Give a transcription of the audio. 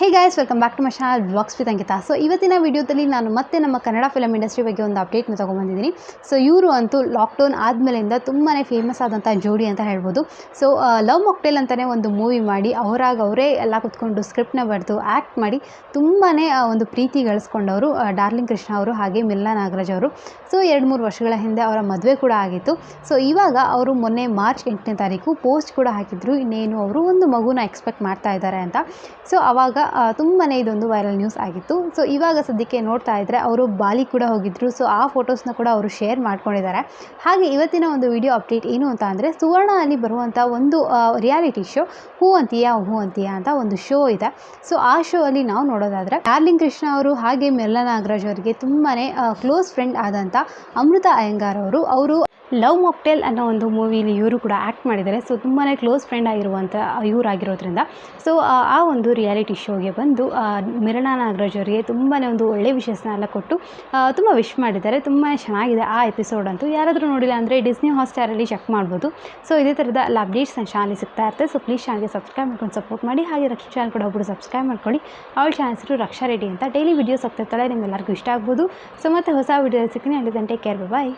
Hey guys, welcome back to my channel vlogs with Ankita. So ಇವತ್ತಿನ ವಿಡಿಯೋದಲ್ಲಿ ನಾನು ಮತ್ತೆ ನಮ್ಮ ಕನ್ನಡ ಫಿಲಮ್ ಇಂಡಸ್ಟ್ರಿ ಬಗ್ಗೆ ಒಂದು ಅಪ್ಡೇಟ್ನ ತೊಗೊಂಬಂದಿದ್ದೀನಿ. ಸೊ ಇವರು ಅಂತೂ ಲಾಕ್ಡೌನ್ ಆದಮೇಲಿಂದ ತುಂಬಾ ಫೇಮಸ್ ಆದಂಥ ಜೋಡಿ ಅಂತ ಹೇಳ್ಬೋದು. ಸೊ ಲವ್ ಮಾಕ್ಟೇಲ್ ಅಂತಲೇ ಒಂದು ಮೂವಿ ಮಾಡಿ ಅವರೇ ಎಲ್ಲ ಕುತ್ಕೊಂಡು ಸ್ಕ್ರಿಪ್ಟ್ನ ಬರೆದು ಆ್ಯಕ್ಟ್ ಮಾಡಿ ತುಂಬಾ ಒಂದು ಪ್ರೀತಿ ಗಳಿಸ್ಕೊಂಡವರು ಡಾರ್ಲಿಂಗ್ ಕೃಷ್ಣ ಅವರು ಹಾಗೆ ಮಿಲನಾ ನಾಗರಾಜ್ ಅವರು. ಸೊ 2-3 ವರ್ಷಗಳ ಹಿಂದೆ ಅವರ ಮದುವೆ ಕೂಡ ಆಗಿತ್ತು. ಸೊ ಇವಾಗ ಅವರು ಮೊನ್ನೆ ಮಾರ್ಚ್ 8ನೇ ತಾರೀಕು ಪೋಸ್ಟ್ ಕೂಡ ಹಾಕಿದ್ರು, ಇನ್ನೇನು ಅವರು ಒಂದು ಮಗುನ ಎಕ್ಸ್ಪೆಕ್ಟ್ ಮಾಡ್ತಾ ಇದ್ದಾರೆ ಅಂತ. ಸೊ ಆವಾಗ ತುಂಬಾ ಇದೊಂದು ವೈರಲ್ ನ್ಯೂಸ್ ಆಗಿತ್ತು. ಸೊ ಇವಾಗ ಸದ್ಯಕ್ಕೆ ನೋಡ್ತಾ ಇದ್ದರೆ ಅವರು ಬಾಲಿ ಕೂಡ ಹೋಗಿದ್ದರು. ಸೊ ಆ ಫೋಟೋಸ್ನ ಕೂಡ ಅವರು ಶೇರ್ ಮಾಡ್ಕೊಂಡಿದ್ದಾರೆ. ಹಾಗೆ ಇವತ್ತಿನ ಒಂದು ವಿಡಿಯೋ ಅಪ್ಡೇಟ್ ಏನು ಅಂತ ಅಂದರೆ, ಸುವರ್ಣ ಅಲ್ಲಿ ಬರುವಂಥ ಒಂದು ರಿಯಾಲಿಟಿ ಶೋ ಹೂ ಅಂತೀಯಾ ಅಂತ ಒಂದು ಶೋ ಇದೆ. ಸೊ ಆ ಶೋ ಅಲ್ಲಿ ನಾವು ನೋಡೋದಾದರೆ ಡಾರ್ಲಿಂಗ್ ಕೃಷ್ಣ ಅವರು ಹಾಗೆ ಮಿಲನಾ ನಾಗರಾಜ್ ಅವರಿಗೆ ತುಂಬಾ ಕ್ಲೋಸ್ ಫ್ರೆಂಡ್ ಆದಂಥ ಅಮೃತ ಅಯ್ಯಂಗಾರ್ ಅವರು ಲವ್ ಮಾಕ್ಟೇಲ್ ಅನ್ನೋ ಒಂದು ಮೂವಿಲಿ ಇವರು ಕೂಡ ಆ್ಯಕ್ಟ್ ಮಾಡಿದ್ದಾರೆ. ಸೊ ತುಂಬಾ ಕ್ಲೋಸ್ ಫ್ರೆಂಡ್ ಆಗಿರುವಂಥ ಇವರಾಗಿರೋದ್ರಿಂದ ಸೊ ಆ ಒಂದು ರಿಯಾಲಿಟಿ ಶೋಗೆ ಬಂದು ಮಿಲನಾ ನಾಗರಾಜ್ ಅವರಿಗೆ ತುಂಬಾ ಒಂದು ಒಳ್ಳೆಯ ವಿಷಯನ ಎಲ್ಲ ಕೊಟ್ಟು ತುಂಬ ವಿಶ್ ಮಾಡಿದ್ದಾರೆ. ತುಂಬಾ ಚೆನ್ನಾಗಿದೆ ಆ ಎಪಿಸೋಡ್ ಅಂತೂ. ಯಾರಾದರೂ ನೋಡಿಲ್ಲ ಅಂದರೆ ಡಿಸ್ನಿ ಹಾಟ್‌ಸ್ಟಾರಲ್ಲಿ ಚೆಕ್ ಮಾಡ್ಬೋದು. ಸೊ ಇದೇ ಥರದ ಎಲ್ಲ ಅಪ್ಡೇಟ್ಸ್ ನನ್ನ ಚಾನಲ್ ಸಿಗ್ತಾ ಇರುತ್ತೆ. ಸೊ ಪ್ಲೀಸ್ ಚಾನಲ್ಗೆ ಸಬ್ಸ್ಕ್ರೈಬ್ ಮಾಡ್ಕೊಂಡು ಸಪೋರ್ಟ್ ಮಾಡಿ. ಹಾಗೆ ರಕ್ಷಾ ಚಾನಲ್ ಕೂಡ ಒಬ್ಬರು ಸಬ್ಸ್ಕ್ರೈಬ್ ಮಾಡ್ಕೊಳ್ಳಿ. ಅವಳ ಚಾನಲ್ ಹೆಸರು ರಕ್ಷಾ ರೆಡ್ಡಿ ಅಂತ. ಡೈಲಿ ವೀಡಿಯೋಸ್ ಹೋಗ್ತಿರ್ತಾಳೆ, ನಿಮ್ಮೆಲ್ಲರಿಗೂ ಇಷ್ಟ ಆಗ್ಬೋದು. ಸೊ ಮತ್ತೆ ಹೊಸ ವೀಡಿಯೋ ಸಿಗ್ತೀನಿ. ಅಲ್ಲಿ ಟೇಕ್ ಕೇರ್, ಬಾಯ್.